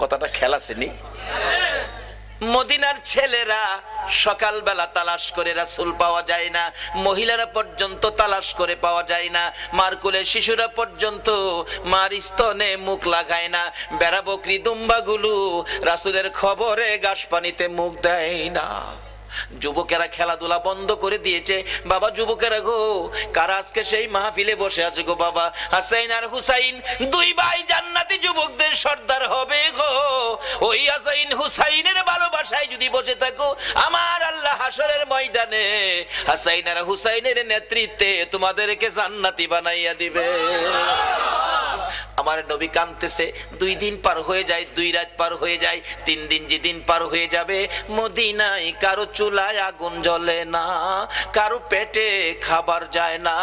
কথাটা খেয়াল আসেনি? মদিনার ছেলেরা সকালবেলা তালাশ করে রাসূল পাওয়া যায় না, মহিলারা পর্যন্ত তালাশ করে পাওয়া যায় না, মার কোলে শিশুরা পর্যন্ত মার স্তনে মুখ লাগায় না, বেড়া বকরি দুম্বাগুলো রাসূলের খবরে ঘাস পানিতে মুখ দেয় না। যুবকেরা খেলাধুলা বন্ধ করে দিয়েছে। বাবা যুবকেরা গো, কারা আজকে সেই মাহফিলে বসে আছে গো বাবা? হাসাইন আর হুসাইন দুই ভাই জান্নাতি যুবকদের সর্দার হবে গো। ওই হাসাইন হুসাইনের ভালোবাসায় যদি বসে থাকো, আমার আল্লাহ হাসরের ময়দানে হাসাইন আর হুসাইনের নেতৃত্বে তোমাদেরকে জান্নাতি বানাইয়া দিবে। আমার নবী কাঁদতেছে। 2 দিন পার হয়ে যায়, 2 রাত পার হয়ে যায়, 3 দিন যেদিন পার হয়ে যাবে, মদিনায় কারো চুলায় আগুন জ্বলে না, কারো পেটে খাবার যায় না,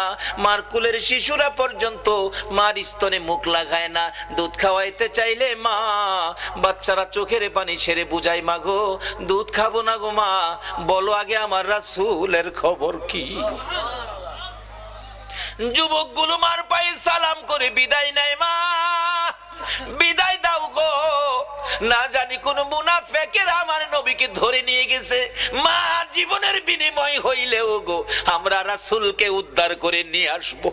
মার কুলের শিশুরা পর্যন্ত মার স্তনে মুখ লাগায় না। দুধ খাওয়াইতে চাইলে মা বাচ্চারা চোখের পানি ছেড়ে বুঝায়, মা গো দুধ খাবো না গো মা, বলো আগে আমার রাসূলের খবর কি। যুবকগুলো মার পায়ে সালাম করে বিদায় নেয়, মা বিদায় দাও গো, না জানি কোন মুনাফিকের আমার নবীকে ধরে নিয়ে গেছে, মা জীবনের বিনিময় হইলেও গো আমরা রাসূলকে উদ্ধার করে নিয়ে আসবো।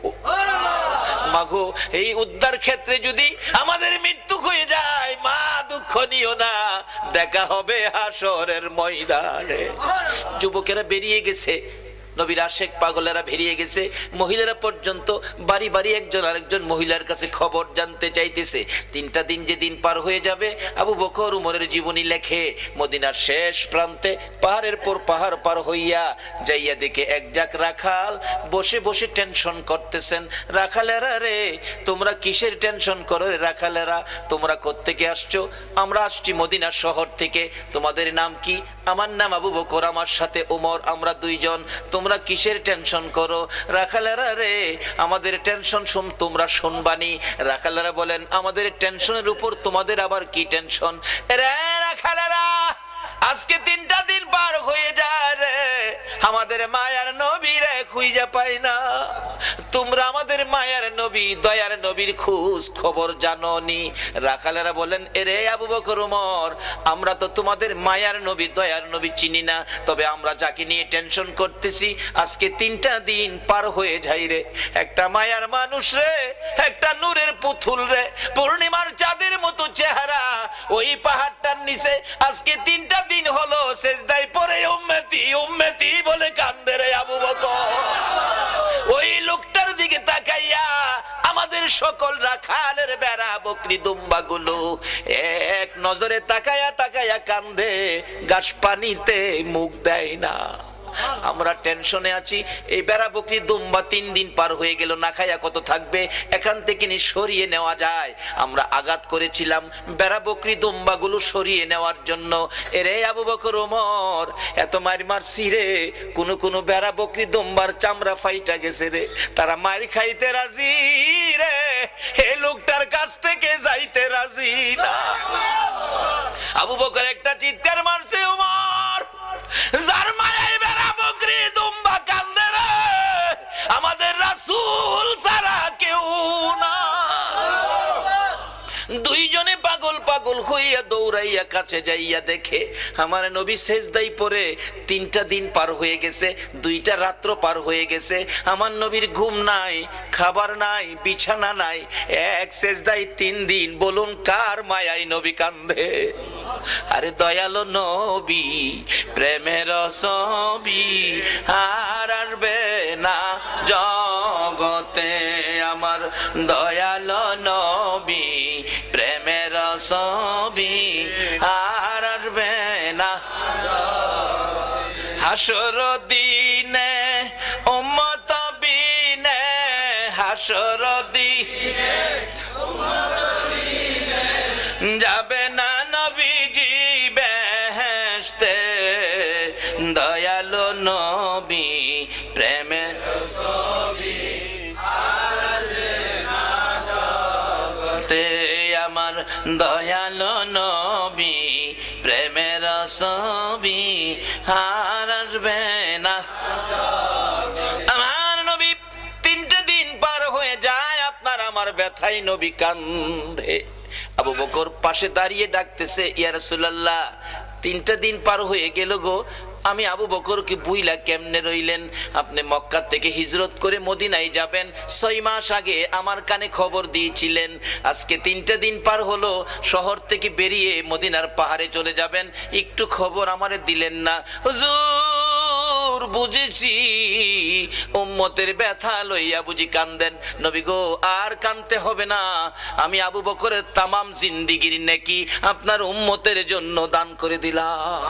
মা গো এই উদ্ধার ক্ষেত্রে যদি আমাদের মৃত্যু হয়ে যায়, মা দুঃখ নিও না, দেখা হবে হাসরের ময়দানে। যুবকেরা বেরিয়ে গেছে, নবীর আশেক পাগলেরা বেরিয়ে গেছে, মহিলারা পর্যন্ত বাড়ি বাড়ি একজন আরেকজন মহিলার কাছে খবর জানতে চাইতেছে। 3টা দিন যেদিন পার হয়ে যাবে, আবু বকর উমরের জীবনী লেখে মদিনার শেষ প্রান্তে পাহাড়ের পর পাহাড় পার হইয়া যাইয়া দেখে এক জাক রাখাল বসে বসে টেনশন করতেছেন। রাখালেরা রে, তোমরা কিসের টেনশন করো রে রাখালেরা? তোমরা কোত্থেকে আসছো? আমরা আসছি মদিনা শহর থেকে। তোমাদের নাম কি? আমার নাম আবু বকর, আমার সাথে ওমর, আমরা 2 জন। তোমরা কিসের টেনশন করো? রাখালেরা রে, আমাদের টেনশন তোমরা শুনবানি। রাখালেরা বলেন, আমাদের টেনশনের উপর তোমাদের আবার কি টেনশন? রে রাখালেরা, আজকে 3টা দিন পার হয়ে যায় রে, আমাদের মায়ার নবী রে খুঁজে পাই না। তোমরা আমাদের মায়ার নবী দয়ার নবীর খোঁজ খবর জানোনি? রাখালেরা বলেন, এরে আবু বকর ওমর, আমরা তো তোমাদের মায়ার নবী দয়ার নবী চিনি না, তবে আমরা যাকে নিয়ে টেনশন করতেছি আজকে 3টা দিন পার হয়ে যায় রে, একটা মায়ার মানুষ রে, একটা নূরের পুতুল রে, পূর্ণিমার চাঁদের মতো চেহারা, ওই পাহাড়টার নিচে আজকে 3টা দিন হলো সেজদায় পড়ে উম্মতি উম্মতি বলে কান্দে রে আবু বকর। ওই লোকটার দিকে তাকাইয়া আমাদের সকল রাখালের বেড়া বকরি দুম্বাগুলো এক নজরে তাকায়া তাকায়া কান্দে, ঘাস পানিতে মুখ দেয় না। আমরা টেনশনে আছি, এই বেড়া বকরি দুম্বা 3 দিন পার হয়ে গেল, না খায়া কত থাকবে, এখান থেকে নি সরিয়ে নেওয়া যায়। আমরা আঘাত করেছিলাম বেড়া বকরি দুম্বাগুলো সরিয়ে নেওয়ার জন্য। এরে আবু বকর ওমর, এত মার মারছি রে, কোন বেড়া বকরি দুম্বার চামড়া ফাইটা গেছে রে, তারা মার খাইতে রাজি রে, এই লোকটার কাছ থেকে যাইতে রাজি না। আবু বকর একটা চিৎকার মারছে, ওমর যার মায়ায় বেড়া বকরি দুম্বা কান্দে রে, আমাদের রাসূল ছাড়া কেউ না। 2 জনে পাগল পাগল হইয়া দৌড়াইয়া কাছে যাইয়া দেখে আমার নবী সেজদায় পড়ে। 3টা দিন পার হয়ে গেছে, 2টা রাত্র পার হয়ে গেছে, আমার নবীর ঘুম নাই, খাবার নাই, বিছানা নাই, এক সেজদায় 3 দিন। বলুন কার মায়ায় নবী কান্দে? আরে দয়ালো নবী প্রেমের ছবি আর আসবে না জগতে, আমার দয়ালো নবী প্রেমের ছবি আর আসবে না। হাসর দিনে উম্মত বিনে, হাসর দিনে যাবে না নবীজি বেহেশতে, দয়ালো নবী প্রেমের ছবি আর আসবে না জগতে, আমার দয়ালো নবী প্রেমের ছবি আর আসবে না। আমার নবী 3টে দিন পার হয়ে যায়, আপনার আমার ব্যথায় নবী কান্দে। আবু বকর পাশে দাঁড়িয়ে ডাকতেছে, ইয়া রাসূলুল্লাহ, 3টা দিন পার হয়ে গেল গো, আমি আবু বকরকে বুইলা কেমনে রইলেন? আপনি মক্কা থেকে হিজরত করে মদিনায় যাবেন 6 মাস আগে আমার কানে খবর দিয়েছিলেন, আজকে 3টা দিন পার হলো, শহর থেকে বেরিয়ে মদিনার পাহাড়ে চলে যাবেন, একটু খবর আমারে দিলেন না। হুজুর, বুঝেছি উম্মতের ব্যথা লইয়া বুঝি কান্দেন। নবী গো, আর কানতে হবে না, আমি আবু বকরের তামাম জিন্দেগীর নেকি আপনার উম্মতের জন্য দান করে দিলাম।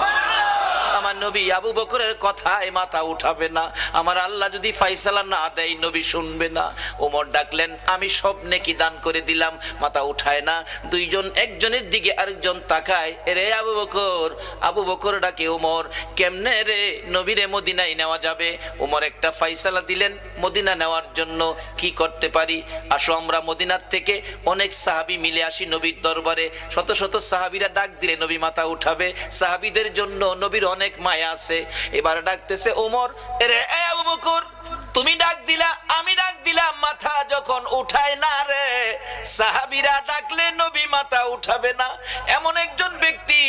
আমার নবী আবু বকরের কথায় মাথা উঠাবে না, আমার আল্লাহ যদি ফাইসালা না দেয় নবী শুনবে না। ওমর ডাকলেন, আমি সব নেকি দান করে দিলাম। মাথা উঠায় না, দুইজন একজনের দিকে আরেকজন তাকায়, রে আবু বকর। আবু বকর ডাকে, ওমর, কেমনে রে নবীরে মদিনায় নেওয়া যাবে? ওমর একটা ফাইসালা দিলেন মদিনা নেওয়ার জন্য। কি করতে পারি? আসো আমরা মদিনার থেকে অনেক সাহাবী মিলে আসি নবীর দরবারে। শত শত সাহাবীরা ডাক দিলে নবী মাথা উঠাবে, সাহাবীদের জন্য নবীর অনেক মায়া আছে। এবার ডাকতেছে ওমর, রে আবু বকর, তুমি ডাক দিলা, আমি ডাক দিলাম, মাথা যখন উঠায় না রে, সাহাবীরা ডাকলে নবী মাথা উঠাবে না। এমন একজন ব্যক্তি,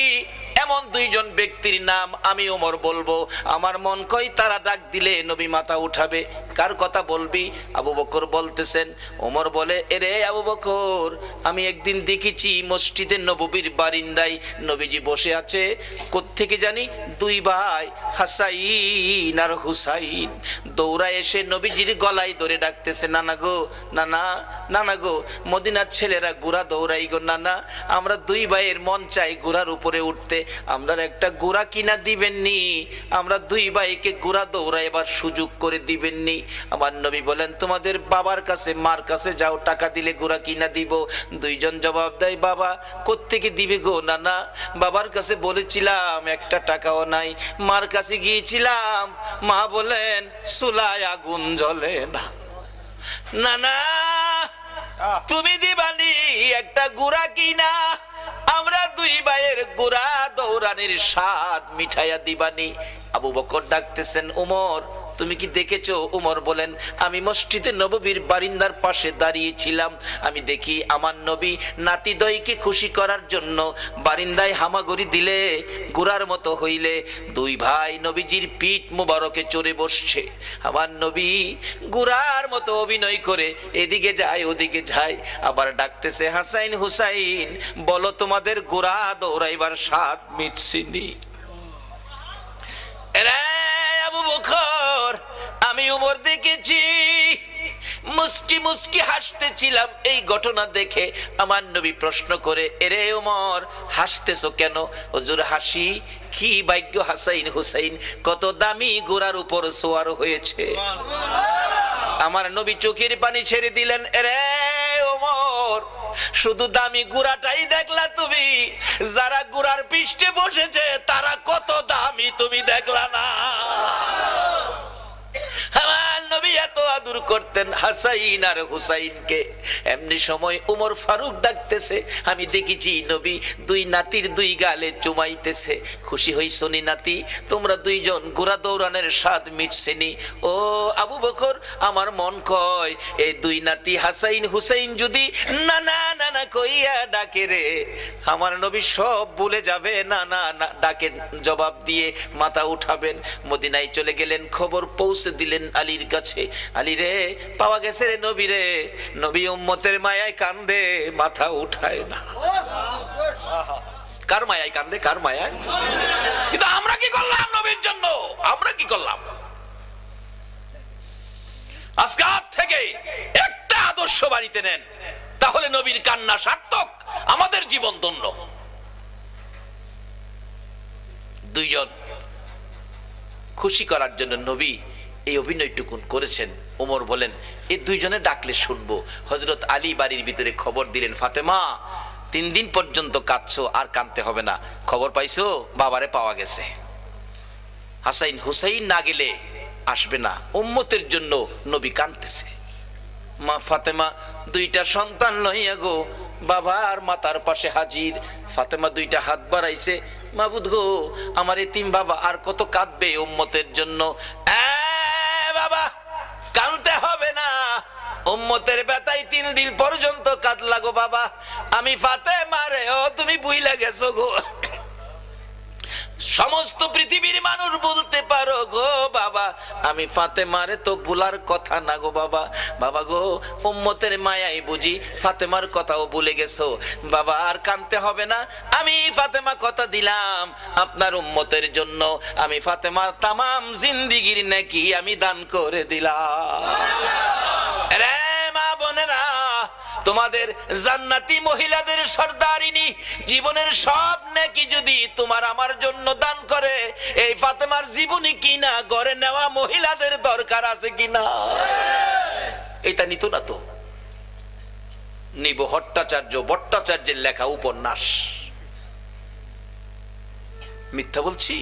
এমন দুইজন ব্যক্তির নাম আমি ওমর বলবো, আমার মন কই তারা ডাক দিলে নবী মাথা উঠাবে। কার কথা বলবি? আবু বকর বলতেছেন। ওমর বলে, এরে আবু বকর, আমি একদিন দেখেছি মসজিদে নববীর বারিন্দায় নবীজি বসে আছে, কোত্থেকে জানি 2 ভাই হাসাইন আর হুসাইন দৌড়ায় এসে নবীজির গলায় ধরে ডাকতেছে, নানা গো, নানা, নানা গো, মদিনার ছেলেরা ঘোড়া দৌড়াই গো নানা, আমরা 2 ভাইয়ের মন চাই ঘোড়ার উপরে উঠতে, আমরা একটা ঘোড়া কিনা দিবেননি? আমরা 2 ভাইকে ঘোড়া দৌড়াইবার সুযোগ করে দিবেননি? আমার নবী বলেন, তোমাদের বাবার কাছে মার কাছে যাও, টাকা দিলে ঘোড়া কিনা দিব। দুইজন জবাব দেয়, বাবা কোত্থেকে দিবে গো নানা? বাবার কাছে বলেছিলাম, একটা টাকাও নাই। মার কাছে গিয়েছিলাম, মা বলেন চুলায় আগুন জ্বলে না। নানা, তুমি দিবানি একটা ঘোড়া কিনা, আমরা 2 ভাইয়ের ঘোড়া দৌড়ানির স্বাদ মিঠাইয়া দিবানি। আবু বকর ডাকতেছেন, ওমর তুমি কি দেখেছো? উমর বলেন, আমি মসজিদে নববীর বারিন্দার পাশে দাঁড়িয়েছিলাম, আমি দেখি আমার নবী নাতিদয়কে খুশি করার জন্য বারিন্দায় হামাগুড়ি দিলে ঘোড়ার মতো হইলে 2 ভাই নবীজির পিঠ মুবারকে চড়ে বসছে। আমার নবী ঘোড়ার মতো অভিনয় করে এদিকে যায় ওদিকে যায়, আবার ডাকতেছে, হাসাইন হুসাইন, বলো তোমাদের ঘোড়া দৌড়াইবার স্বাদ মিটছিনি? আবু বকর, আমি উমর দেখেছি, মুস্কি মুস্কি হাসতেছিলাম এই ঘটনা দেখে। আমার নবী প্রশ্ন করে, এরে উমর, হাসতেছো কেন? হুজুর হাসি কি ভাগ্য, হাসাইন হুসাইন কত দামি ঘোড়ার উপর সওয়ার হয়েছে। আমার নবী চোখের পানি ছেড়ে দিলেন, এরে ওমর, শুধু দামি ঘোড়াটাই দেখলা তুমি, যারা ঘোড়ার পৃষ্ঠে বসেছে তারা কত দামি তুমি দেখলা না? আমার নবী এত আদর করতেন হাসাইন আর হুসাইনকে। এমনি সময় উমর ফারুক ডাকতেছে, আমি দেখেছি নবী 2 নাতির 2 গালে চুমাইতেছে। খুশি হইছনি নাতি? তোমরা 2 জন ঘোড়া দৌড়ানোর স্বাদ মিটছেনি? ও আবু বকর, আমার মন কয় এই 2 নাতি হাসাইন হুসাইন যদি নানা নানা কইয়া ডাকে রে, আমার নবী সব ভুলে যাবে, না না না ডাকে জবাব দিয়ে মাথা উঠাবেন। মদিনায় চলে গেলেন, খবর পৌঁছে দিলেন আলীর কাছে, আলী রে, পাওয়া গেছে রে নবী রে। নবী উম্মতের মায়ায় কান্দে, মাথা উঠায় না। কার মায়ায় কান্দে? কার মায়ায়? কিন্তু আমরা কি করলাম নবীর জন্য? আমরা কি করলাম? আজকে থেকে একটা আদর্শ বাড়িতে নেন, তাহলে নবীর কান্না সার্থক, আমাদের জীবন ধন্য। 2 জন খুশি করার জন্য নবী এই অভিনয়টুকুন করেছেন। ওমর বলেন, এই 2 জনে ডাকলে শুনবো। হযরত আলী বাড়ির ভিতরে খবর দিলেন, ফাতেমা 3 দিন পর্যন্ত কাঁদছো, আর কাঁদতে হবে না, খবর পাইছো বাবারে পাওয়া গেছে। হাসাইন হুসাইন না গেলে আসবে না, উম্মতের জন্য নবী কাঁদতেছে। মা ফাতেমা 2টা সন্তান লইয়া গো বাবার মাথার পাশে হাজির। ফাতেমা 2টা হাত বাড়াইছে, মাবুদ গো, আমার এতিম বাবা আর কত কাঁদবে উম্মতের জন্য। বাবা কাঁদতে হবে না, উম্মতের ব্যথায় 3 দিন পর্যন্ত কাঁদলা গো বাবা, আমি ফাতেমারে ও তুমি ভুইলা গেছো গো। সমস্ত পৃথিবীর মানুষ বলতে পারো গো বাবা, আমি ফাতেমারে তো ভুলার কথা না গো বাবা। বাবা গো, উম্মতের মায়াই বুঝি ফাতেমার কথাও ভুলে গেছো বাবা। আর কানতে হবে না, আমি ফাতেমা কথা দিলাম আপনার উম্মতের জন্য, আমি ফাতেমার তামাম জিন্দিগির নাকি আমি দান করে দিলাম। রে মা বোনেরা, তোমাদের জান্নাতি মহিলাদের সর্দারিনী জীবনের সব নেকি যদি তোমার আমার জন্য দান করে, এই ফাতেমার জীবনী কিনা গড়ে নেওয়া মহিলাদের দরকার আছে কিনা? এটা নিত না তো। নিব ভট্টাচার্যের লেখা উপন্যাস। মিথ্যা বলছি?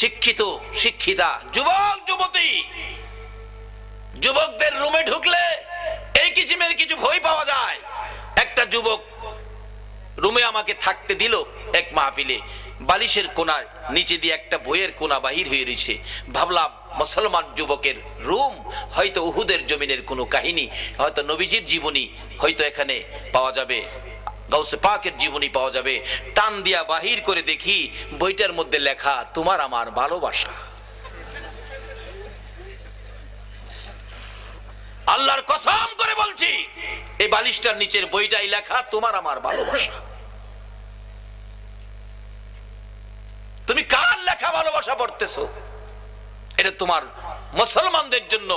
শিক্ষিত শিক্ষিতা যুবক যুবতী, যুবকদের রুমে ঢুকলে এই কিসিমের কিছু ভয় পাওয়া যায়। একটা যুবক রুমে আমাকে থাকতে দিল এক মাহফিলে, বালিশের কোনার নিচে দিয়ে একটা বইয়ের কোনা বাহির হয়ে রয়েছে। ভাবলাম মুসলমান যুবকের রুম, হয়তো উহুদের জমিনের কোনো কাহিনী, হয়তো নবীজির জীবনী হয়তো এখানে পাওয়া যাবে, গাউসে পাকের জীবনী পাওয়া যাবে। টান দিয়া বাহির করে দেখি বইটার মধ্যে লেখা তোমার আমার ভালোবাসা। আল্লাহর কসম করে বলছি, এই বালিশটার নিচের বইটাই লেখা তোমার আমার ভালোবাসা। তুমি কার লেখা ভালোবাসা পড়তেছো? এটা তোমার মুসলমানদের জন্য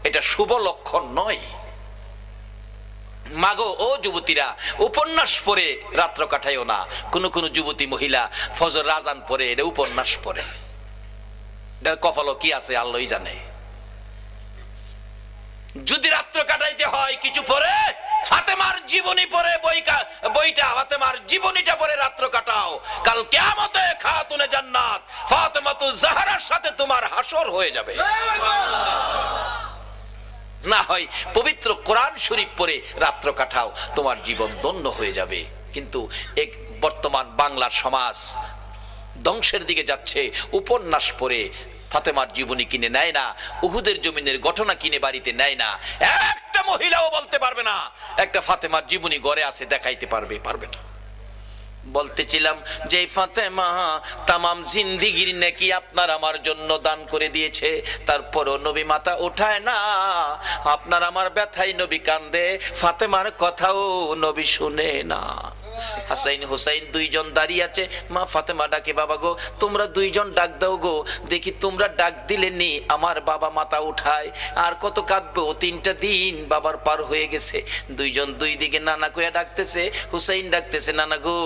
এটা শুভ লক্ষণ নয়। মাগো ও যুবতীরা, উপন্যাস পড়ে রাত্র কাটাইও না। কোন কোন যুবতী মহিলা ফজর রাজান পড়ে এটা উপন্যাস পড়ে, এটার কপালও কি আছে আল্লাহই জানে। যদি রাত্র কাটাইতে হয় কিছু পরে ফাতেমার জীবনী পরে বইটা ফাতেমার জীবনীটা পরে রাত্র কাটাও। কাল কিয়ামতে খাতুনে জান্নাত ফাতেমাতুজ জাহরার সাথে তোমার হাসর হয়ে যাবে। না হয় পবিত্র কোরআন শরীফ পরে রাত্র কাটাও, তোমার জীবন ধন্য হয়ে যাবে। কিন্তু এক বর্তমান বাংলার সমাজ ধ্বংসের দিকে যাচ্ছে। উপন্যাস পড়ে ফাতেমার জীবনী কিনে নেয় না, উহুদের জমিনের ঘটনা কিনে বাড়িতে নেয় না। একটা মহিলাও বলতে পারবে না একটা ফাতেমার জীবনী ঘরে আছে, দেখাইতে পারবে না। বলতেছিলাম যে ফাতেমা তামাম জিন্দিগির নেকি আপনার আমার জন্য দান করে দিয়েছে, তারপরও নবী মাথা ওঠায় না। আপনার আমার ব্যথায় নবী কান্দে, ফাতেমার কথাও নবী শুনে না। হাসাইন হুসাইন দুইজন দাঁড়িয়ে আছে, মা ফাতেমা ডাকে, বাবা গো তোমরা দুইজন ডাক দাও গো, দেখি তোমরা ডাক দিলে নি আমার বাবা মাথা উঠায়। আর কত কাঁদবো, 3টা দিন বাবার পার হয়ে গেছে। দুইজন দুই দিকে নানা কইয়া ডাকতেছে। হুসাইন ডাকতেছে, নানা গো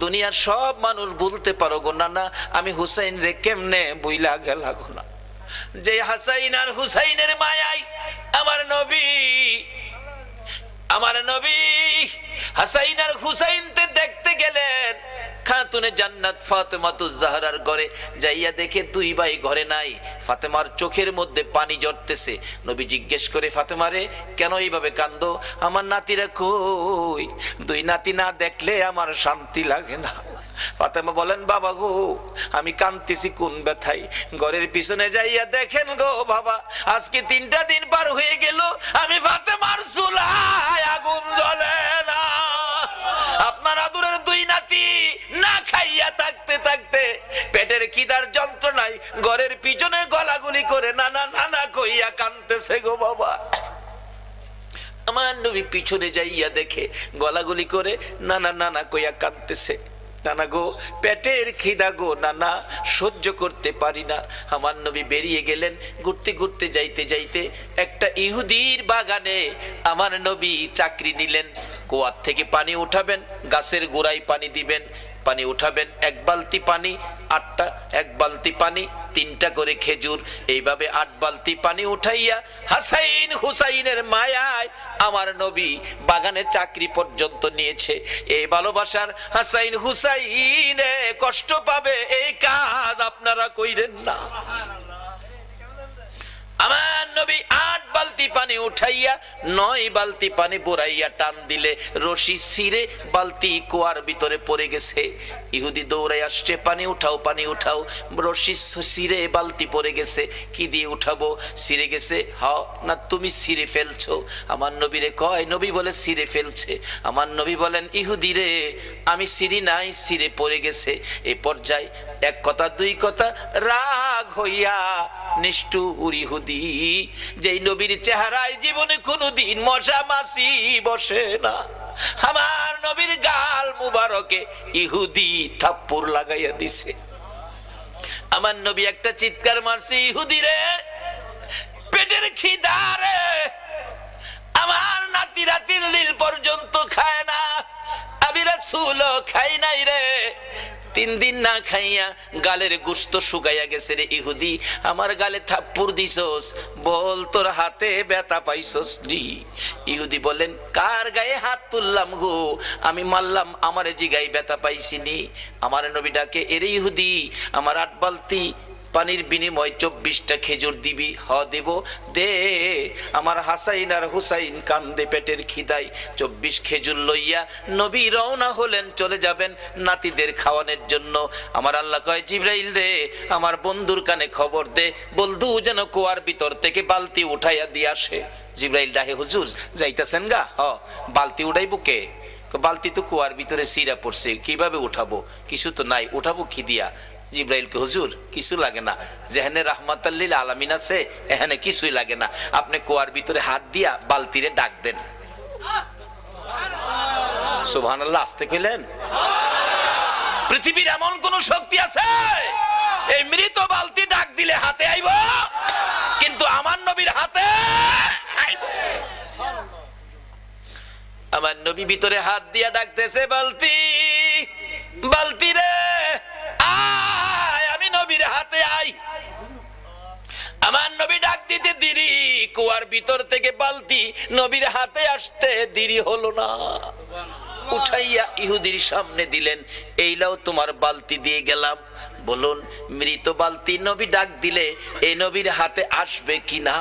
দুনিয়ার সব মানুষ বলতে পারো গো নানা, আমি হুসাইন রে কেমনে বইলা গেলা গো না। যে হাসাইন আর হুসাইনের মায়ায় আমার নবী হাসাইন আর হুসাইনতে দেখতে গেলেন খাতুনে জান্নাত ফাতেমাতুজ জাহরার ঘরে। যাইয়া দেখে দুই ভাই ঘরে নাই। ফাতেমার চোখের মধ্যে পানি ঝরতেছে। নবী জিজ্ঞেস করে, ফাতেমারে কেন এইভাবে কান্দো? আমার নাতিরা কই? দুই নাতি না দেখলে আমার শান্তি লাগে না। ফাতেমা বলেন, বাবা গো আমি কাঁদতেছি কোন ব্যথায়। ঘরের পিছনে যাইয়া দেখেন গো বাবা, আজকে 3টা দিন পার হয়ে গেল আমি ফাতেমার চুলায় আগুন জ্বলে না। আপনার আদরের দুই নাতি না খাইয়া থাকতে থাকতে পেটের খিদার যন্ত্রণায় ঘরের পিছনে গলাগুলি করে নানা নানা কইয়া কাঁদতেছে গো বাবা। আমার নবী পিছনে যাইয়া দেখে গলাগুলি করে নানা নানা কইয়া কাঁদতেছে। নানা গো পেটের খিদা গো নানা, সহ্য করতে পারি না। আমার নবী বেরিয়ে গেলেন। ঘুরতে ঘুরতে যাইতে যাইতে একটা ইহুদির বাগানে আমার নবী চাকরি নিলেন। কুয়ার থেকে পানি উঠাবেন, গাছের গোড়ায় পানি দিবেন, পানি উঠাবেন, 1 বালতি পানি 8টা, 1 বালতি পানি 3টা করে খেজুর, এইভাবে 8 বালতি পানি উঠাইয়া হাসাইন হুসাইনের মায়ায় আমার নবী বাগানে চাকরি পর্যন্ত নিয়েছে। এই ভালোবাসার হাসাইন হুসাইনে কষ্ট পাবে, এই কাজ আপনারা কইরেন না। আমার নবী 8 বালতি পানি উঠাইয়া 9 বালতি পানি বুড়াইয়া টান দিলে রশি ছিঁড়ে বালতি কুয়ার ভিতরে পড়ে গেছে। ইহুদি দৌড়াই আসছে, পানি উঠাও পানি উঠাও। রশি ছিঁড়ে বালতি পড়ে গেছে, কি দিয়ে উঠাবো? ছিঁড়ে গেছে। হ্যাঁ না তুমি ছিঁড়ে ফেলছো? আমার নবীরে কয়, নবী বলে ছিঁড়ে ফেলছে। আমার নবী বলেন, ইহুদি রে আমি ছিঁড়ি নাই, ছিঁড়ে পড়ে গেছে। এই পর্যায়ে এক কথা দুই কথা রাগ হইয়া নিষ্ঠুর ইহুদি, যেই নবীর চেহারায় জীবনে কোনোদিন মশা মাছি বসে না, আমার নবীর গাল মুবারকে ইহুদি থাপ্পড় লাগাইয়া দিছে। আমার নবী একটা চিৎকার মারছে, ইহুদি রে পেটের খিদা রে, আমার নাতিরা 3 দিন পর্যন্ত খায় না, আমি রাসূলও খাই নাই রে। 3 দিন না খাইয়া গালের গোশত শুকাইয়া গেছে রে ইহুদি, আমার গালে থাপ্পড় দিছস, বল তোর হাতে ব্যথা পাইছস নি? ইহুদি বলেন, কার গায়ে হাত তুললাম গো, আমি মারলাম, আমার জিগায় ব্যথা পাইছিনি। আমার নবী ডাকে, এরে ইহুদি আমার 8 বালতি পানির বিনিময় 24টা খেজুর দিবি? হ দেব, দে। আমার হাসাইন আর হুসাইন কান্দে পেটের খিদাই। 24 খেজুর লইয়া নবী রওনা হলেন, চলে যাবেন নাতিদের খাওয়ানোর জন্য। আমার আল্লাহ কয়, জিবরাইল রে আমার বন্ধুর কানে খবর দে, বন্ধু যেন কুয়ার ভিতর থেকে বালতি উঠাইয়া দিয়ে আসে। জিবরাইল ডাহে, হুজুর যাইতেছেন গা? হ। বালতি উঠাইবো কে? বালতি তো কুয়ার ভিতরে সিরা পড়ছে, কিভাবে উঠাবো? কিছু তো নাই, উঠাবো কি দিয়া? জিবরাইলকে, হুজুর কিছু লাগে না, যেখানে রাহমাতাল লিল আলামিন আছে এখানে কিছুই লাগে না, আপনি কুয়ার ভিতরে হাত দিয়া বালতিরে ডাক দেন। সুবহানাল্লাহ, আস্তে কইলেন? পৃথিবীর এমন কোন শক্তি আছে এই মৃত বালতি ডাক দিলে হাতে আইব? কিন্তু আমার নবীর হাতে আইব। আমার নবী ভিতরে হাত দিয়া ডাকতেছে, বালতি বালতি রে আয়, আমি নবীর হাতে আই। আমার নবী ডাক দিতে দেরি, কুয়ার ভিতর থেকে বালতি নবীর হাতে আসতে দেরি হলো না। উঠাইয়া ইহুদির সামনে দিলেন, এই লাও তোমার বালতি দিয়ে গেলাম। বলুন, মৃত বালতি নবী ডাক দিলে এই নবীর হাতে আসবে কিনা?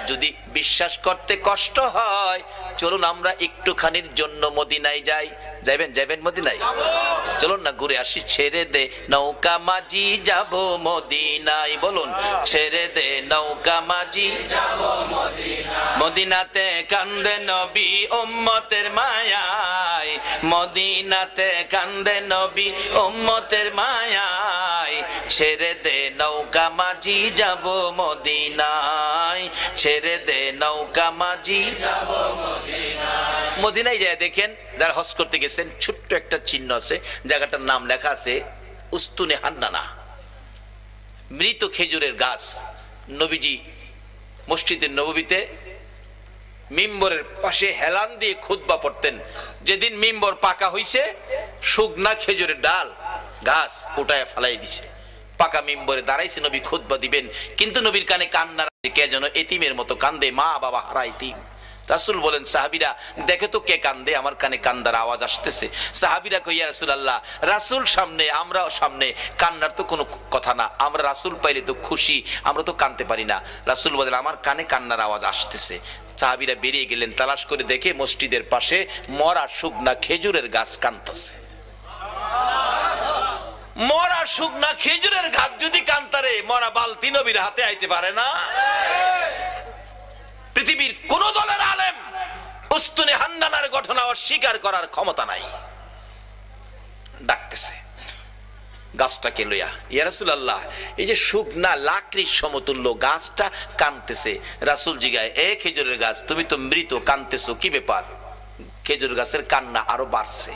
যদি বিশ্বাস করতে কষ্ট হয়, চলুন আমরা একটুখানির জন্য মদিনায় যাই। যাবেন? যাবেন মদিনায়? চলুন না ঘুরে আসি। ছেড়ে দে নৌকা মাঝি যাব মদিনায়। বলুন, ছেড়ে দে নৌকা মাঝি যাব মদিনায়। মদিনাতে কান্দে নবী উম্মতের মায়ায়, মদিনাতে কান্দে নবী উম্মতের মায়ায়। ছেড়ে দে নৌকা মাঝি যাব মদিনায়, ছেড়ে দে নৌকা মাঝি যাব মদিনায়। মদিনায় যায় দেখেন, যারা হজ করতে গেছেন, ছোট্ট একটা চিহ্ন আছে, জায়গাটার নাম লেখা আছে উস্তুনে হান্নানা, মৃত খেজুরের গাছ। নবীজি মসজিদের নববীতে মিম্বরের পাশে হেলান দিয়ে খুতবা পড়তেন। যেদিন মিম্বর পাকা হইছে, শুকনা খেজুরের ডাল গাছ উঠায় ফালাই দিছে, পাকা মিম্বরে দাঁড়াইছে, নবী খুতবা দিবেন। কিন্তু নবীর কানে কান্না, কে যেন এতিমের মতো কান্দে, মা বাবা হারা এতিম। রাসূল বলেন, সাহাবীরা দেখে তো কে কান্দে, আমার কানে কান্দার আওয়াজ আসতেছে। সাহাবীরা কই, ইয়া রাসূলুল্লাহ, রাসূল সামনে, আমরাও সামনে, কান্নার তো কোনো কথা না, আমরা রাসূল পাইলে তো খুশি, আমরা তো কানতে পারি না। রাসূল বলেন, আমার কানে কান্নার আওয়াজ আসতেছে। সাহাবীরা বেরিয়ে গেলেন, তালাশ করে দেখে মসজিদের পাশে মরা শুকনা খেজুরের গাছ কানতেছে। মরা শুকনা খেজুরের গাছ যদি কান্তারে, মরা বালতি নবীর হাতে আইতে পারে না? পৃথিবীর কোন দলের আলেম উস্তুনে হান্নানার ঘটনা অস্বীকার করার ক্ষমতা নাই। ডাকতেছে গাছটাকে লইয়া, ইয়া রাসূলুল্লাহ, এই যে শুকনা লাকড়ির সমতুল্য গাছটা কানতেছে। রাসূল জিগায়, এ খেজুরের গাছ, তুমি তো মৃত, কানতেছো কি ব্যাপার? খেজুর গাছের কান্না আরো বাড়ছে।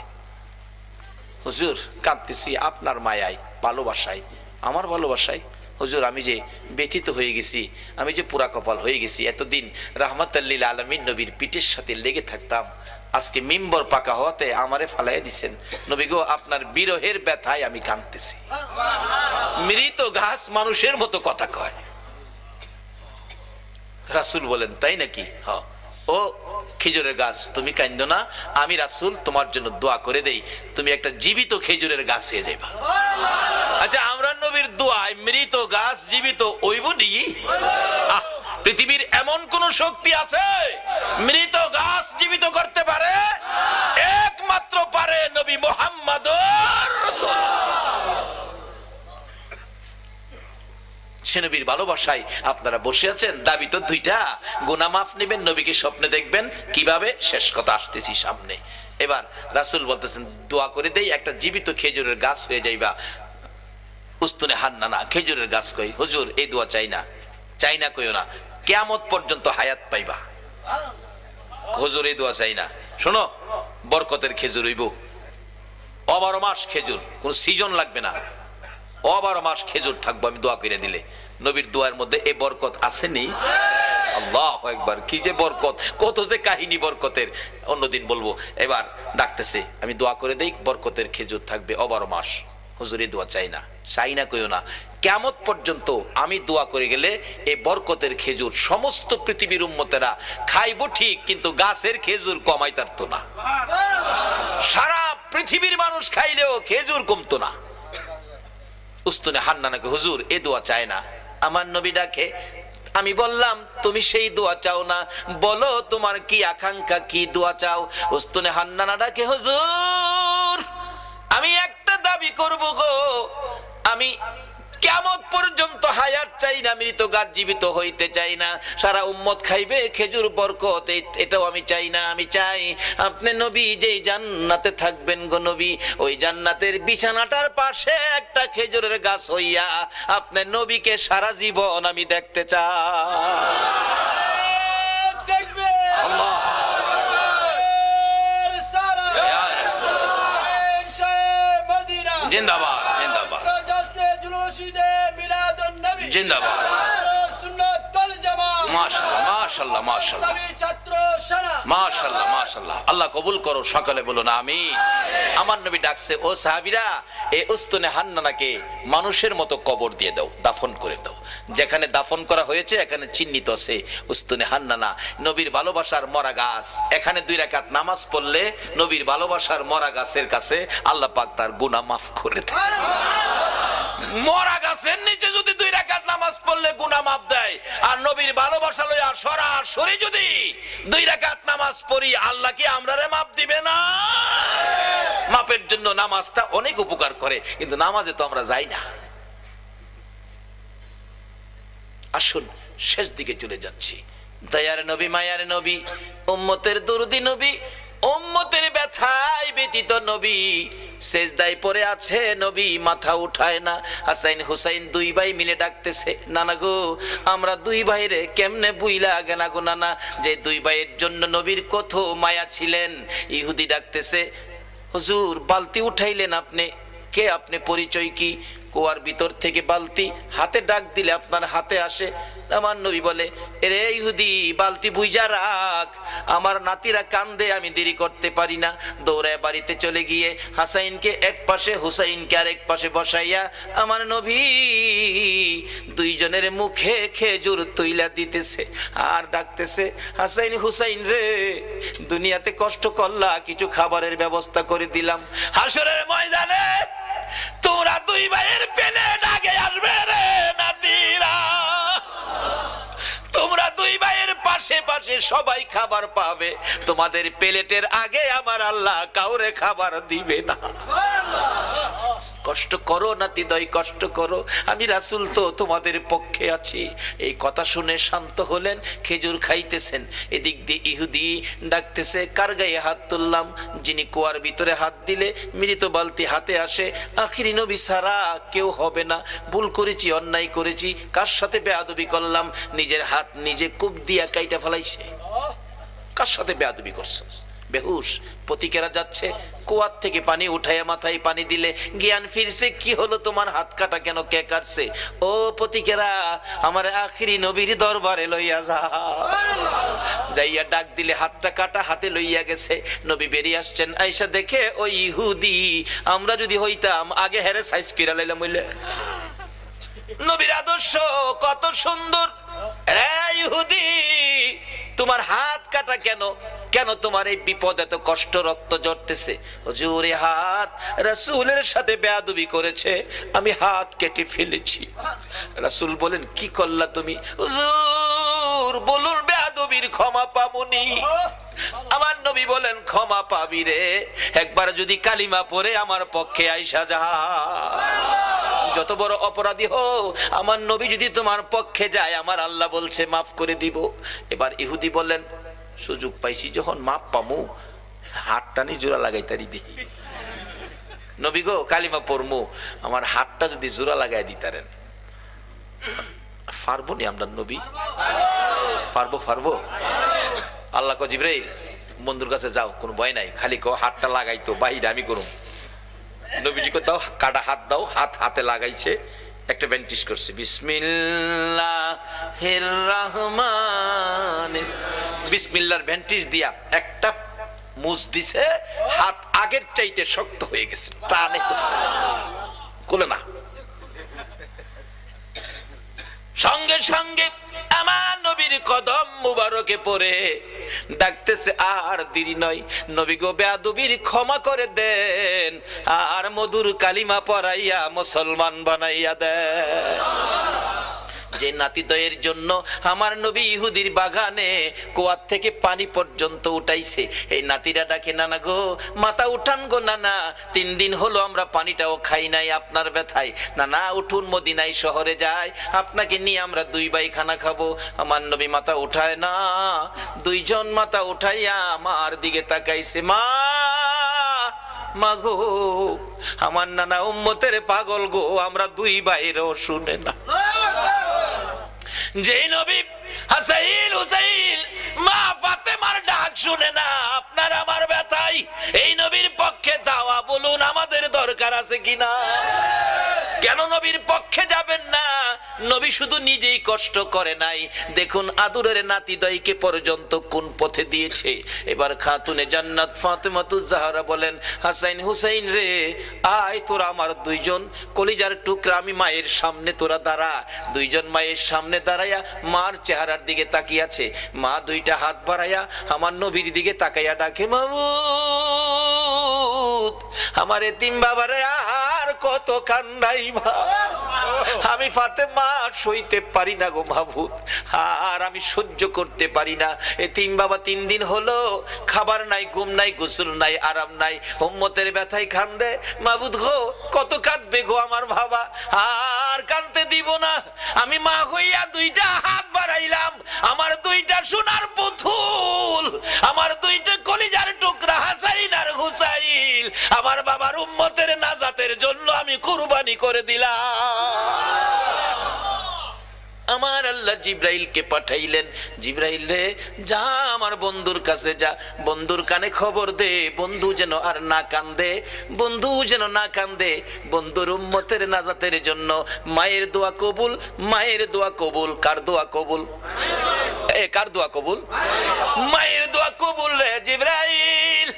হুজুর, কাঁদতেছি আপনার মায়ায়, ভালোবাসায়, আমার ভালোবাসায়। হুজুর, আমি যে ব্যথিত হয়ে গেছি, আমি যে পুরা কপাল হয়ে গেছি। এতদিন রাহমাতাল লিল আলামিন নবীর পিঠের সাথে লেগে থাকতাম, আজকে মিম্বর পাকা হওয়াতে আমারে ফালাইয়া দিছেন। নবী গো, আপনার বিরহের ব্যথায় আমি কাঁদতেছি। মৃত গাছ মানুষের মতো কথা কয়। রাসূল বলেন, তাই নাকি? হ্যাঁ। ও খেজুরের গাছ, তুমি কাঁদো না, আমি রাসূল তোমার জন্য দোয়া করে দেই, তুমি একটা জীবিত খেজুরের গাছ হয়ে যাইবা। আচ্ছা, আমরা নবীর দোয়ায় মৃত গাছ জীবিত হইব নি? পৃথিবীর এমন কোন শক্তি আছে মৃত গাছ জীবিত করতে পারে? একমাত্র পারে নবী মুহাম্মদুর রাসূলুল্লাহ। সে নবীর ভালোবাসায় আপনারা বসে আছেন, দাবি তো দুইটা, গুনাহ মাফ নেবেন, নবীকে স্বপ্নে দেখবেন। কিভাবে? শেষ কথা আসতেছি সামনে। এবার রাসূল বলতেছেন দোয়া করে দেই একটা জীবিত খেজুরের গাছ হয়ে যাইবা। উস্তুনে হান্নানা খেজুরের গাছ কই, হুজুর এই দোয়া চাই না, চাই না কইও না, কিয়ামত পর্যন্ত হায়াত পাইবা। হুজুর এই দোয়া চাই না, শোনো বরকতের খেজুর হইব, 12 মাস খেজুর, কোন সিজন লাগবে না, 12 মাস খেজুর থাকবো আমি দোয়া করে দিলে। নবীর দোয়ার মধ্যে এই বরকত আসেনি? আল্লাহু আকবার, কি যে বরকত, কত যে কাহিনী বরকতের, অন্যদিন বলবো। এবার ডাকতেছে আমি দোয়া করে দেই বরকতের খেজুর থাকবে 12 মাস। হুজুর এই দোয়া চাই না, চাই না কইও না, কিয়ামত পর্যন্ত আমি দোয়া করে গেলে এই বরকতের খেজুর সমস্ত পৃথিবীর উম্মতেরা খাইবো ঠিক, কিন্তু গাছের খেজুর কমাই পারতো না। সারা পৃথিবীর মানুষ খাইলেও খেজুর কমতো না। উস্তুনে হান্নানাকে হুজুর এ দোয়া চায় না। আমার নবী ডাকে, আমি বললাম তুমি সেই দোয়া চাও না, বলো তোমার কি আকাঙ্ক্ষা, কি দোয়া চাও? উস্তুনে হান্নানা ডাকে, হুজুর আমি একটা দাবি করব গো, আমি কিয়ামত পর্যন্ত হায়াত চাই না, মৃত গাছ জীবিত হইতে চাই না, সারা উম্মত খাইবে খেজুর বরকত, এটাও আমি চাই না। আমি চাই আপনি নবী যেই জান্নাতে থাকবেন গো নবী, ওই জান্নাতের বিছানাটার পাশে একটা খেজুরের গাছ হইয়া আপনি নবীকে সারা জীবন আমি দেখতে চাই। আল্লাহ জিন্দাবাদ জিন্দাবাদ জিন্দাবাদ, মাশাআল্লাহ মাশাআল্লাহ মাশাআল্লাহ মাশাআল্লাহ মাশাআল্লাহ, আল্লাহ কবুল করো, সকলে বলুন আমিন। আমার নবী ডাকছে, ও সাহাবীরা এই উস্তুনে হান্নানাকে মানুষের মতো কবর দিয়ে দাও, দাফন করে দাও। যেখানে দাফন করা হয়েছে এখানে চিহ্নিত আছে উস্তুনে হান্নানা, নবীর ভালোবাসার মরা গাছ। এখানে 2 রাকাত নামাজ পড়লে নবীর ভালোবাসার মরা গাছের কাছে আল্লাহ পাক তার গুনাহ মাফ করে দেয়। মরা গাছের নিচে যদি 2 রাকাত নামাজ পড়লে গুনাহ মাফ দেয়, আর নবীর ভালোবাসা লইয়া সরাসরি যদি 2 রাকাত নামাজ পড়ি, আল্লাহ কি আমরারে মাফ দিবে না? মাফের জন্য নামাজটা অনেক উপকার করে, কিন্তু নামাজে তো আমরা যাই না। আসুন শেষ দিকে চলে যাচ্ছি। দয়ার নবী, মায়ার নবী, উম্মতের দরদি নবী, উম্মতের ব্যথায় ব্যতীত নবী, সেজদায় পড়ে আছে নবী, মাথা উঠায় না। হাসাইন হুসাইন 2 ভাই মিলে ডাকতেছে, নানা গো আমরা 2 ভাইরে কেমনে বুইলা গেনা গো নানা, যে 2 ভাইয়ের জন্য নবীর কত মায়া ছিলেন। ইহুদি ডাকতেছে, হুজুর বালতি উঠাইলেন আপনি, কে আপনি, পরিচয় কি? কুয়ার ভিতর থেকে বালতি হাতে ডাক দিলে আপনার হাতে আসে। আমার নবী বলে, এরে ইহুদি বালতি বুইজা রাখ, আমার নাতিরা কান্দে, আমি দেরি করতে পারি না। দৌড়ায় বাড়িতে চলে গিয়ে হাসাইনকে এক পাশে, হুসাইনকে আরেক পাশে বসাইয়া আমার নবী 2 জনের মুখে খেজুর তুইলা দিতেছে আর ডাকতেছে, হাসাইন হুসাইন রে দুনিয়াতে কষ্ট করলা, কিছু খাবারের ব্যবস্থা করে দিলাম, হাসরের ময়দানে তোমরা 2 ভাইয়ের প্লেট আগে আসবে রে নাতিরা, তোমরা 2 ভাইয়ের পাশে পাশে সবাই খাবার পাবে, তোমাদের প্লেটের আগে আমার আল্লাহ কাউরে খাবার দিবে না। কষ্ট করো নাতি দয়, কষ্ট করো, আমি রাসূল তো তোমাদের পক্ষে আছি। এই কথা শুনে শান্ত হলেন, খেজুর খাইতেছেন। এদিক দিয়ে ইহুদি ডাকতেছে, কার গায়ে হাত তুললাম? যিনি কুয়ার ভিতরে হাত দিলে মৃত বালতি হাতে আসে, আখিরি নবী ছাড়া কেউ হবে না। ভুল করেছি, অন্যায় করেছি, কার সাথে বেয়াদবি করলাম? নিজের হাত নিজে কূপ দিয়া কাইটা ফেলাইছে। কার সাথে বেয়াদবি করছস? বেহুশ পতিকেরা যাচ্ছে, কুয়ার থেকে পানি উঠাইয়া মাথায় পানি দিলে জ্ঞান ফিরছে, কি হলো তোমার হাত কাটা কেন, কে কাটছে? ও পতিকেরা আমার আখিরি নবীর দরবারে লইয়া যা। যাইয়া ডাক দিলে হাতটা কাটা, হাতে লইয়া গেছে। নবী বেরিয়ে আসছেন, আইসা দেখে ওই ইহুদি, আমরা যদি হইতাম আগে হেরে সাইজ কিরা লাইলাম হইলে। নবীর আদর্শ কত সুন্দর। রে ইহুদি তোমার হাত কাটা কেন, কেন তোমার এই বিপদ, এত কষ্ট, রক্ত ঝরতেছে? হুজুর এই হাত রাসূলের সাথে বেয়াদবি করেছে, আমি হাত কেটে ফেলেছি। রাসূল বলেন, কি করলা তুমি? হুজুর বলুন বেয়াদবি নবীর ক্ষমা পামুনি। আমার নবী বলেন ক্ষমা পাবি রে, একবার যদি কালিমা পড়ে আমার পক্ষে আইসা যা। যত বড় অপরাধী হো, আমার নবী যদি তোমার পক্ষে যায়, আমার আল্লাহ বলছে মাফ করে দিব। এবার ইহুদি বললেন সুযোগ পাইছি যখন মাপ পামু, হাতটা নি জোড়া লাগাই তারি দেখি। নবী গো কালিমা পড়মু, আমার হাতটা যদি জোড়া লাগাই দিতারেন। পারবো নি আমরা নবী? পারবো। আল্লাহ কো জিবরাইল বন্ধুর কাছে যাও, কোনো ভয় নাই, খালি কো হাতটা লাগাইতো, বাইরে আমি করুম। নবীজি কো দাও, কাটা হাত দাও। হাতে লাগাইছে, একটা ব্যান্টিশ করছে, বিসমিল্লাহির রহমানির। বিসমিল্লাহর ব্যান্টিশ দিয়া একটা মুছ দিছে, হাত আগের চাইতে শক্ত হয়ে গেছে, টানে কোলে না। সঙ্গে সঙ্গে আমার নবীর কদম মুবারকে পড়ে ডাকতেছে আর দেরি নয়, নবী গো বেয়াদবির ক্ষমা করে দেন, আর মধুর কালিমা পড়াইয়া মুসলমান বানাইয়া দেন। যে নাতিদয়ের জন্য আমার নবী ইহুদির বাগানে কুয়ার থেকে পানি পর্যন্ত উঠাইছে, এই নাতিরা ডাকে নানা গো মাথা উঠান গো নানা, 3 দিন হলো আমরা পানিটাও খাই নাই আপনার ব্যথায়, নানা উঠুন মদিনায় শহরে যায়, আপনাকে নিয়ে আমরা 2 ভাই খানা খাবো। আমার নবী মাথা উঠায় না, 2 জন মাথা উঠাইয়া আমার দিকে তাকাইছে, মা গো আমার নানা উম্মতের পাগল গো, আমরা 2 ভাইরও শুনে না। যে নবী হাসাইন হুসাইন মা ফাতেমার ডাক শুনে না, আপনার আমার ব্যথাই এই নবীর পক্ষে যাওয়া বলুন আমাদের দরকার আছে কিনা? কেন নবীর পক্ষে যাবেন না? নবী শুধু নিজেই কষ্ট করে নাই, দেখুন আদরের নাতিদয়কে পর্যন্ত কোন পথে দিয়েছে। এবার খাতুনে জান্নাত ফাতেমাতুজ জাহরা বলেন, হাসাইন হুসাইন রে আয়, তোরা আমার 2 জন কলিজার টুকরা, আমি মায়ের সামনে তোরা দাঁড়া। 2 জন মায়ের সামনে দাঁড়াইয়া মার চেহারার দিকে তাকিয়ে আছে। মা 2টা হাত বাড়াইয়া আমার নবীর দিকে তাকাইয়া ডাকে, মাবুদ আমার এতিম বাবারে আর কত কান্দাই মা, আমি ফাতেমা সইতে পারি না গো মাবুদ, আর আমি সহ্য করতে পারি না। এতিম বাবা 3 দিন হলো খাবার নাই, ঘুম নাই, গোসল নাই, আরাম নাই, উম্মতের ব্যথায় কান্দে। মাবুদ গো কত কাঁদবে গো আমার বাবা, আর কাঁদতে দিব না। আমি মা হইয়া 2টা হাত বাড়াইলাম, আমার 2টা সোনার পুতুল, আমার 2টা কলিজার টুকরা হাসাইন আর হুসাইন আমার বাবার উম্মতের নাজাতের জন্য আমি কুরবানি করে দিলাম। আমার আল্লাহ জিব্রাইলকে পাঠাইলেন, জিব্রাইল রে যা আমার বন্ধুর কাছে যা, বন্ধুর কানে খবর দে, বন্ধু যেন আর না কান্দে, বন্ধু যেন না কান্দে, বন্ধুর উম্মতের নাজাতের জন্য মায়ের দোয়া কবুল, মায়ের দোয়া কবুল। কার দোয়া কবুল? কার দোয়া কবুল? মায়ের দোয়া কবুল রে জিব্রাইল।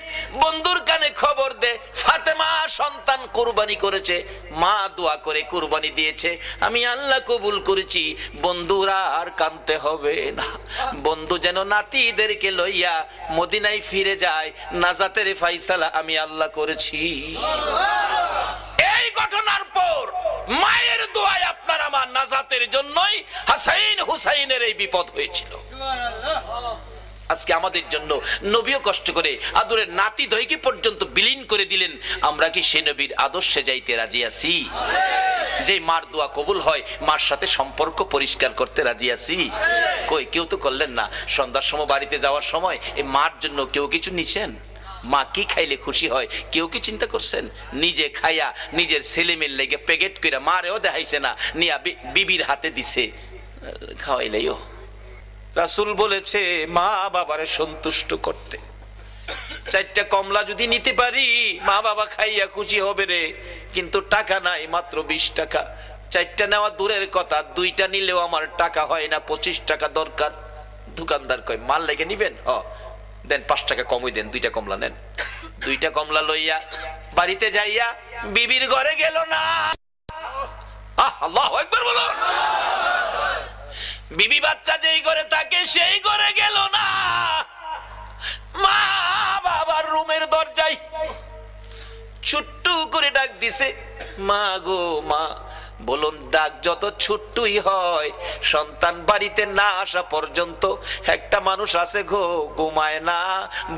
বন্ধুর কানে খবর দে, ফাতেমা সন্তান কুরবানি করেছে, মা দোয়া করে কুরবানি দিয়েছে, আমি আল্লাহ কবুল করেছি, বন্ধুরা আর কাঁদতে হবে না। বন্ধু যেন নাতিদেরকে লইয়া মদিনায় ফিরে যায়, নাজাতের ফাইসালা আমি আল্লাহ করেছি। এই ঘটনার পর মায়ের দোয়ায় আপনার আমার নাজাতের জন্যই হাসাইন হুসাইনের এই বিপদ হয়েছিল। আজকে আমাদের জন্য নবীও কষ্ট করে আদরের নাতি দয়কে পর্যন্ত বিলীন করে দিলেন, আমরা কি সে নবীর আদর্শে যাইতে রাজি আছি? যে মার দোয়া কবুল হয়, মার সাথে সম্পর্ক পরিষ্কার করতে রাজি আছি? কই কেউ তো করলেন না। সন্ধ্যার সময় বাড়িতে যাওয়ার সময় এই মার জন্য কেউ কিছু নিছেন? মা কি খাইলে খুশি হয় কেউ কি চিন্তা করছেন? নিজে খাইয়া নিজের ছেলেমেয়ের লেগে প্যাকেট করে মারেও দেখাইছে না, নিয়া বিবির হাতে দিছে, খাওয়াইলেও। রাসূল বলেছে মা বাবারে সন্তুষ্ট করতে। 4টা কমলা যদি নিতে পারি মা বাবা খাইয়া খুশি হবে রে, কিন্তু টাকা নাই, মাত্র 20 টাকা। 4টা নেওয়া দূরের কথা, 2টা নিলেও আমার টাকা হয় না, 25 টাকা দরকার। দোকানদার কয় মাল লেগে নিবেন? দেন 5 টাকা কমই দেন, 2টা কমলা নেন। 2টা কমলা লইয়া বাড়িতে যাইয়া বিবির ঘরে গেল না। আল্লাহু আকবার বলো। বিবি বাচ্চা যেই ঘরে থাকে সেই ঘরে গেল না, মা বাবার রুমের দরজায় ছোট্ট করে ডাক দিছে, মা গো মা, বলুন ডাক যত ছোট্টই হয়, সন্তান বাড়িতে না আসা পর্যন্ত একটা মানুষ আছে গো, ঘুমায় না।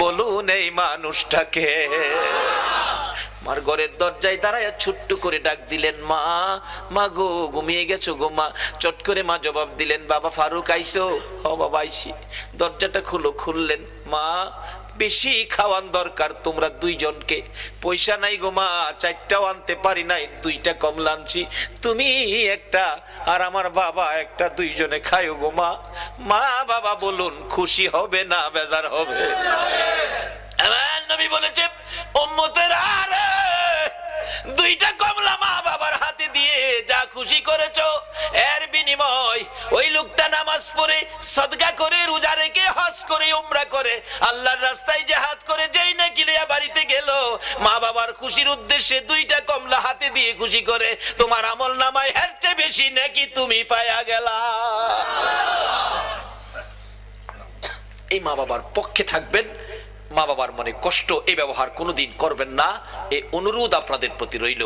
বলুন এই মানুষটাকে। মার ঘরের দরজায় দাঁড়ায় ছোট্ট করে ডাক দিলেন, মা, মা গো, ঘুমিয়ে গেছো গো মা? চট করে মা জবাব দিলেন, বাবা ফারুক আইছো? হ বাবা আইছি। দরজাটা খুললেন। মা, বেশি খাওয়ান দরকার তোমরা দুইজনকে, পয়সা নাই গো মা, চারটাও আনতে পারি নাই, দুইটা কমলা আনছি, তুমি একটা আর আমার বাবা একটা, দুইজনে খাইও গো মা। মা বাবা বলুন খুশি হবে না বেজার হবে? আমার নবী বলেছে, উম্মতেরা রে, দুইটা কমলা মা বাবার হাতে দিয়ে যা খুশি করেছো, এর বিনিময় ওই লোকটা নামাজ পড়ে, সদকা করে, রোজা রেখে, হজ করে, উমরা করে, আল্লাহর রাস্তায় জিহাদ করে যেই নাকি লিয়া বাড়িতে গেল, মা বাবার খুশির উদ্দেশ্যে দুইটা কমলা হাতে দিয়ে খুশি করে, তোমার আমল নামায় এর চেয়ে বেশি নাকি তুমি পায়া গেলা। এই মা বাবার পক্ষে থাকবেন, মা বাবার মনে কষ্ট এই ব্যবহার কোনোদিন করবেন না, এই অনুরোধ আপনাদের প্রতি রইল।